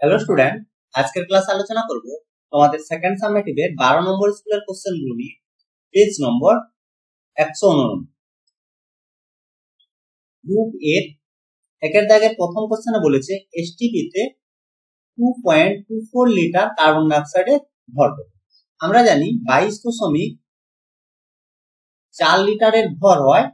Hello student, আজকের class আলোচনা করব তোমাদের সেকেন্ড সামেটিভের 12 নম্বর স্কুলের কোশ্চেনগুলো নিয়ে। পেজ নম্বর 189। গ্রুপ এর একের দাগের প্রথম কোশ্চেনে বলেছে এসটিপি তে 2.24 লিটার কার্বন ডাইঅক্সাইডের ভর। আমরা জানি 22.4 লিটারের ভর হয়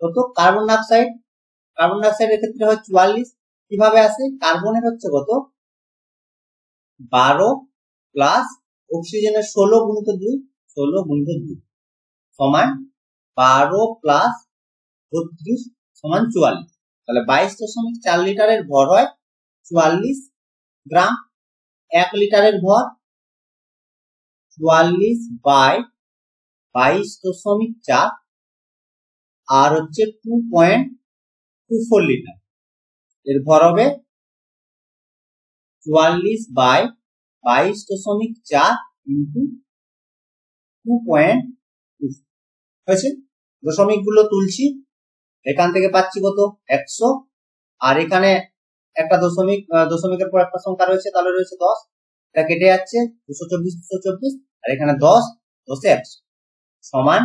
কত কার্বন ডাইঅক্সাইডের ক্ষেত্রে হয় 44। কিভাবে আসে? কার্বনের হচ্ছে কত 12 প্লাস অক্সিজেনের 16 গুণিত 2 সমান 12 প্লাস 32 সমান 44। তাহলে 22.4 লিটারের ভর হয় 44 গ্রাম। 1 লিটারের ভর 44 বাই 22.4 আর হচ্ছে 2.24 লিটার। এর ভর হবে 44 বাই 22.4 ইন্টু 2.24 হয়েছে। দশমিক গুলো তুলছি, এখান থেকে পাচ্ছি কত 100, আর এখানে একটা দশমিকের পর একটা সংখ্যা রয়েছে, তাহলে রয়েছে 10। এটা কেটে যাচ্ছে 224 আর এখানে 10 10 100 সমান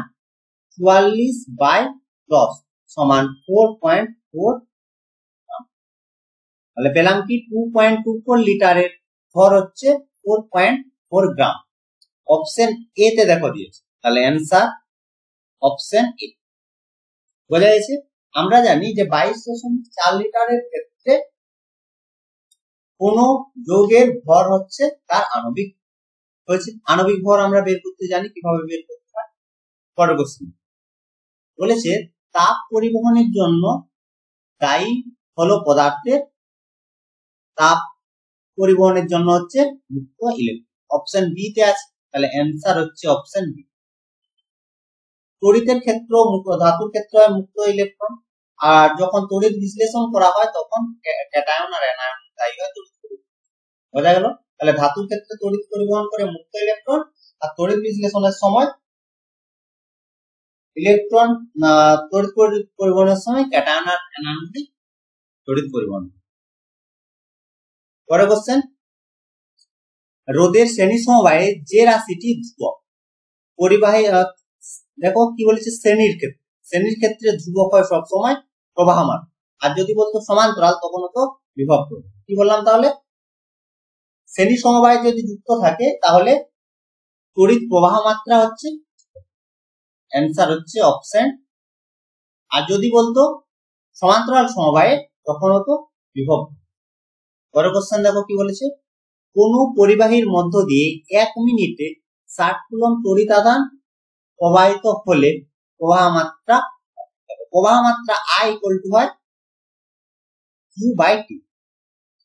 44 বাই 10 সমান 4.4। তাহলে পেলাম কি 2.24 লিটারের ভর হচ্ছে 4.4 গ্রাম। অপশন এ তে দেখো দিয়েছে, তাহলে অ্যান্সার অপশন এ। বোঝা গেছে? আমরা জানি যে 22.4 লিটারের ক্ষেত্রে কোন যৌগের ভর হচ্ছে তার আণবিক হয়েছে। আণবিক ভর আমরা বের করতে জানি, কিভাবে বের করতে হয়। পরের কোশ্চেন বলেছে তাপ পরিবহনের জন্য দায়ী হলো পদার্থের তাপ পরিবহনের জন্য হচ্ছে মুক্ত ইলেকট্রন। অপশন বি তে আছে, তাহলে অ্যান্সার হচ্ছে অপশন বি। তড়িতের ক্ষেত্র ধাতুর ক্ষেত্রে হয় মুক্ত ইলেকট্রন, আর যখন তড়িৎ বিশ্লেষণ করা হয় তখন ক্যাটায়ন আর অ্যানায়ন দায়ী হয় তড়িৎ পরিবহন। বোঝা গেল? তাহলে ধাতুর ক্ষেত্রে তড়িৎ পরিবহন করে মুক্ত ইলেকট্রন, আর তড়িৎ বিশ্লেষণের সময় ইলেকট্রন তড়িৎ পরিবহনের সময় ক্যাটায়ন আর অ্যানায়ন তড়িৎ পরিবহন। পরের কোশ্চেন, রোদের শ্রেণী সমবায়ে যে রাশিটি ধ্রুবক পরিবাহী, দেখো কি বলেছে শ্রেণীর ক্ষেত্রে ধ্রুবক হয় সবসময় প্রবাহমান, আর যদি বলতো সমান্তরাল তখন হতো বিভব। কি বললাম তাহলে? শ্রেণী সমবায় যদি যুক্ত থাকে তাহলে তড়িৎ প্রবাহ মাত্রা হচ্ছে, অ্যান্সার হচ্ছে অপশন। আর যদি বলতো সমান্তরাল সমবায়ে তখন হতো বিভব। পরের কোশ্চেন দেখো কি বলেছে, কোন পরিবাহীর মধ্য দিয়ে 1 মিনিটে 60 কুলম্ব তড়িৎ আধান প্রবাহিত হলে প্রবাহ মাত্রা I ইকুয়াল টু হয় Q বাই T।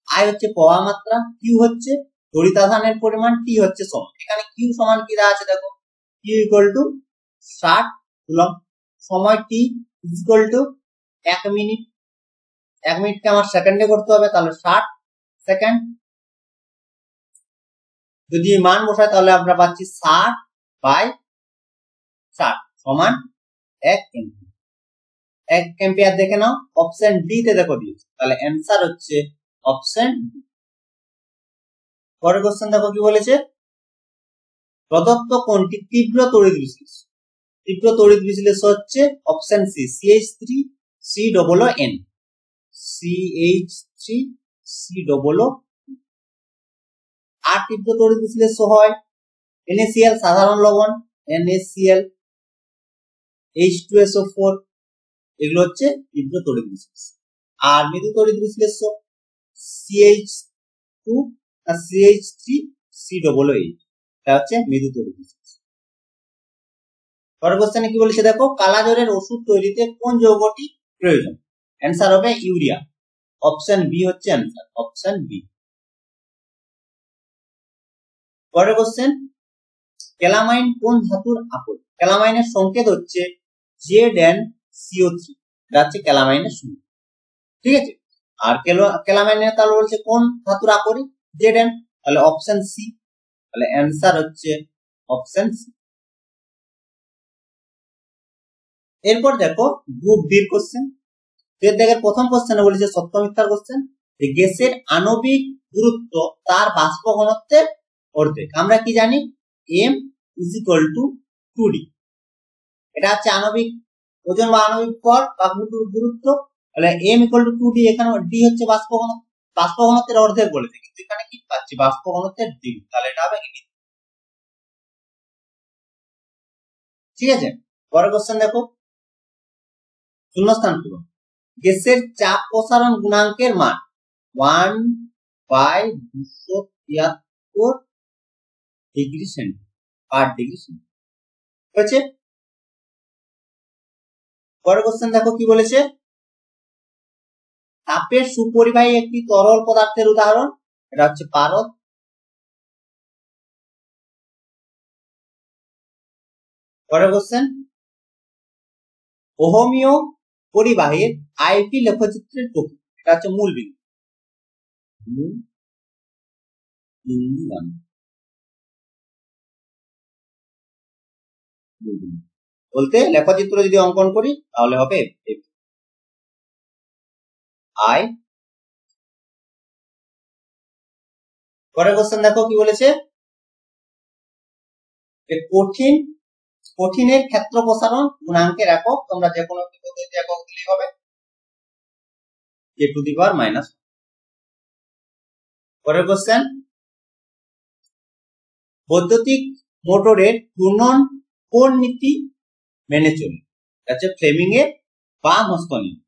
I হচ্ছে প্রবাহ মাত্রা, Q হচ্ছে তড়িৎ আধানের পরিমাণ, T হচ্ছে সময়। এখানে Q সমান কি দেওয়া আছে দেখো, Q ইকুয়াল টু 60 কুলম্ব, সময় T ইকুয়াল টু 1 মিনিট। 1 মিনিটকে আমার সেকেন্ডে করতে হবে, তাহলে 60 সেকেন্ড। যদি মান বসাই তাহলে আমরা পাচ্ছি 60 বাই 60 সমান 1 এম্পিয়ার। 1 এম্পিয়ার দেখে নাও, অপশন ডি তে দেখো দিয়েছে, তাহলে অ্যান্সার হচ্ছে অপশন ডি। পরের কোশ্চেন দেখো কি বলেছে, প্রদত্ত কোনটি তীব্র তড়িৎ বিশ্লেষণ? তীব্র তড়িৎ বিশ্লেষণ হচ্ছে অপশন সি, CH3COON। CH3COO। আর তীব্র তড়িৎ বিশ্লেষণ হয় NaCl সাধারণ লবণ, NaCl, H2SO4, এগুলো হচ্ছে তীব্র তড়িৎ বিশ্লেষণ। আর মৃদু তড়িৎ বিশ্লেষণ CH2 আর CH3COOH, এটা হচ্ছে মৃদু তড়িৎ বিশ্লেষণ। পরের কোশ্চেনে কি বলেছে দেখো, কালাজ্বরের ওষুধ তৈরিতে কোন যৌগটি প্রয়োজন? অ্যান্সার হবে ইউরিয়া। অপশন বি হচ্ছে অ্যান্সার, অপশন বি। পরের কোশ্চেন, ক্যালামাইন কোন ধাতুর আকর? ক্যালামাইনের সংকেত হচ্ছে ZnCO3, এটা হচ্ছে ক্যালামাইনের সংকেত। ঠিক আছে? আর ক্যালামাইনের তাহলে বলছে কোন ধাতুর আকরিক? Zn, তাহলে অপশন সি, তাহলে অ্যান্সার হচ্ছে অপশন সি। এরপর দেখো গ্রুপ বি এর কোশ্চেন। এর দেখে প্রথম কোশ্চেনে বলেছে সত্য মিথ্যার কোশ্চেন, যে গ্যাসের আণবিক গুরুত্ব তার বাষ্প ঘনত্বের অর্ধেক। আমরা কি জানি, m = 2d। এটা হচ্ছে আণবিক ওজন বা আণবিক ভর বা গুরুত্ব। তাহলে m = 2d, এখানে d হচ্ছে বাষ্প ঘনত্ব, বাষ্প ঘনত্বের অর্ধেক বলেছে, কিন্তু এখানে কি পাচ্ছি, বাষ্প ঘনত্বের দ্বিগুণ। তাহলে এটা হবে কি, ঠিক আছে। পরের কোশ্চেন দেখো, শূন্যস্থান পূরণ। গ্যাসের চাপ প্রসারণ গুণাঙ্কের মান 1/273 ডিগ্রি সেন্টিগ্রেড হয়েছে। পরের কোশ্চেন দেখো কি বলেছে, তাপের সুপরিবাহী একটি তরল পদার্থের উদাহরণ, এটা হচ্ছে পারদ। পরের কোশ্চেন, ওহমীয় পরিবাহীর আইপি লেখচিত্রের প্রকৃতি, এটা হচ্ছে মূল বিন্দু। বলতে লেখচিত্র যদি অঙ্কন করি তাহলে হবে আই। পরের কোশ্চেন দেখো কি বলেছে, কঠিনের ক্ষেত্র প্রসারণ গুণাঙ্কের একক, তোমরা যে কোনো পদ্ধতিতে একক দিলেই হবে, k⁻⁻। পরের কোশ্চেন, বৈদ্যুতিক মোটরের ঘূর্ণন কোন নীতি মেনে চলে, এটা ফ্লেমিং এর বাম হস্ত নিয়ম।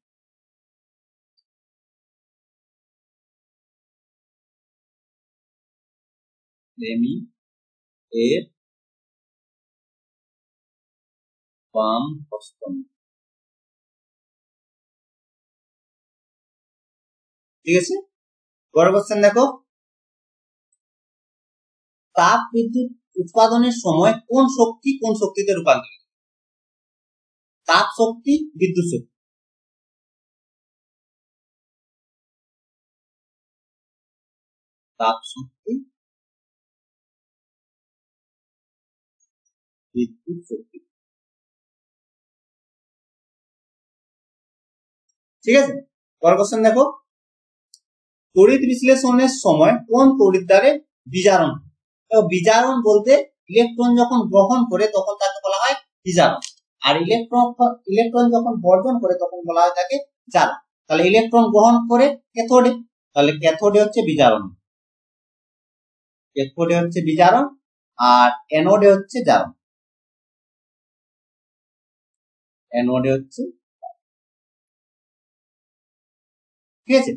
ফ্লেমিং এর বাম হস্ত নিয়ম, ঠিক আছে। পরের কোশ্চেন দেখো, তাপ বিদ্যুৎ উৎপাদনের সময় কোন শক্তি কোন শক্তিতে রূপান্তরিত, তাপ শক্তি বিদ্যুৎ শক্তি। তাপ শক্তি বিদ্যুৎ শক্তি, ঠিক আছে। পরের কোশ্চেন দেখো, তড়িৎ বিশ্লেষণের সময় কোন তড়িৎদ্বারে বিজারণ, বিজারণ বলতে ইলেকট্রন যখন গ্রহণ করে তখন তাকে বলা হয় বিজারণ, আর ইলেকট্রন যখন বর্জন করে তখন বলা হয় তাকে জারণ। তাহলে ইলেকট্রন গ্রহণ করে ক্যাথোডে, তাহলে ক্যাথোডে হচ্ছে বিজারণ, ক্যাথোডে হচ্ছে বিজারণ, আর অ্যানোডে হচ্ছে জারণ, অ্যানোডে হচ্ছে, ঠিক আছে।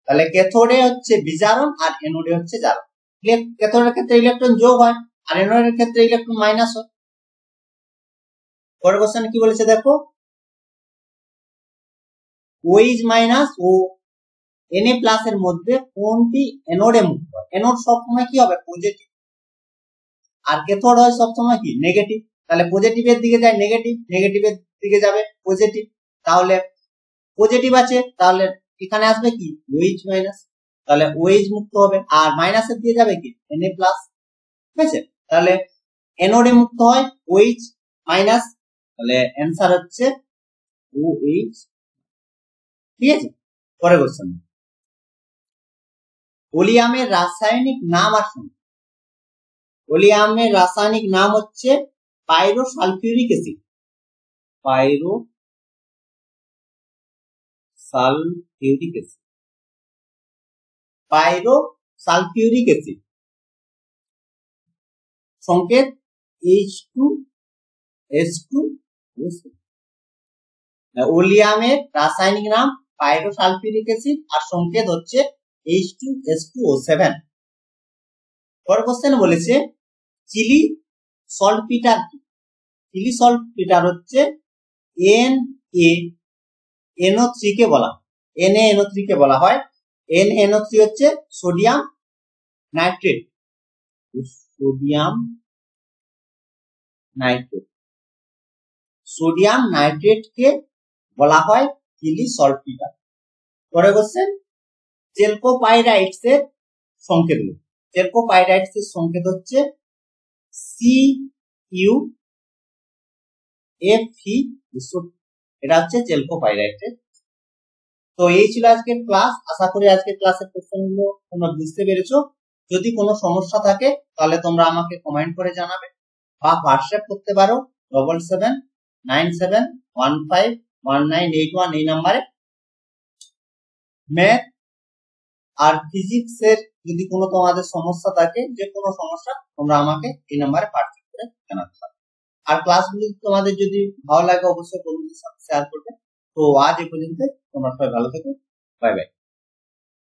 তাহলে ক্যাথোডে হচ্ছে বিজারণ আর অ্যানোডে হচ্ছে জারণ। ক্যাথোডের ক্ষেত্রে ইলেকট্রন যোগ হয় আর অ্যানোডের ক্ষেত্রে ইলেকট্রন মাইনাস হয়। পরের কোশ্চেন কি বলেছে দেখো, OH মাইনাস ও Na প্লাস এর মধ্যে কোনটি অ্যানোডে মুক্ত হয়, অ্যানোড সবসময় কি হবে, পজিটিভ, আর ক্যাথোড হয় সবসময় কি, নেগেটিভ। তাহলে পজিটিভের দিকে যায় নেগেটিভ, নেগেটিভের দিকে যাবে পজিটিভ, তাহলে পজিটিভ আছে, তাহলে এখানে আসবে কি OH মাইনাস, তাহলে OH মুক্ত হবে, আর মাইনাসের দিয়ে যাবে কি Na প্লাস, ঠিক আছে। তাহলে অ্যানোডে মুক্ত হয় OH মাইনাস, তাহলে অ্যান্সার হচ্ছে OH, ঠিক আছে। পরের কোশ্চেন, ওলিয়ামের রাসায়নিক নাম আসুন, ওলিয়ামের রাসায়নিক নাম হচ্ছে পাইরোসালফিউরিক অ্যাসিড, পাইরোসালফিউরিক অ্যাসিড, পাইরোসালফিউরিক অ্যাসিড, সংকেত H2S2O7। ওলিয়ামের রাসায়নিক নাম পাইরোসালফিউরিক অ্যাসিড আর সংকেত হচ্ছে H2S2O7। পরের কোশ্চেন বলেছে, চিলি সল্টপিটার কি, চিলি সল্টপিটার হচ্ছে NaNO3 কে বলা হয়, NaNO3 কে বলা হয়। NaNO3 হচ্ছে sodium nitrate, sodium nitrate, sodium nitrate কে বলা হয় চিলি সল্টপিটার। পরের কোশ্চেন, চেলকোপাইরাইটস এর সংকেত, চেলকোপাইরাইটস এর সংকেত হচ্ছে CuFe, এটা হচ্ছে চেলকোপাইরাইট এর তো এই ছিল আজকের ক্লাস। আশা করি আজকের ক্লাসের কোশ্চেনগুলো তোমরা বুঝতে পেরেছো। যদি কোনো সমস্যা থাকে তাহলে তোমরা আমাকে কমেন্ট করে জানাবে বা হোয়াটসঅ্যাপ করতে পারো 7797151981 এই নাম্বারে। ম্যাথ আর ফিজিক্স এর যদি কোনো তোমাদের সমস্যা থাকে, যে কোনো সমস্যা, তোমরা আমাকে এই নাম্বারে হোয়াটসঅ্যাপ করে জানাতে পারো। আর ক্লাসগুলি তোমাদের যদি ভালো লাগে অবশ্যই বন্ধুদের সাথে শেয়ার করবে। তো আজ এই পর্যন্ত, তোমরা সবাই ভালো থেকো, বাই বাই।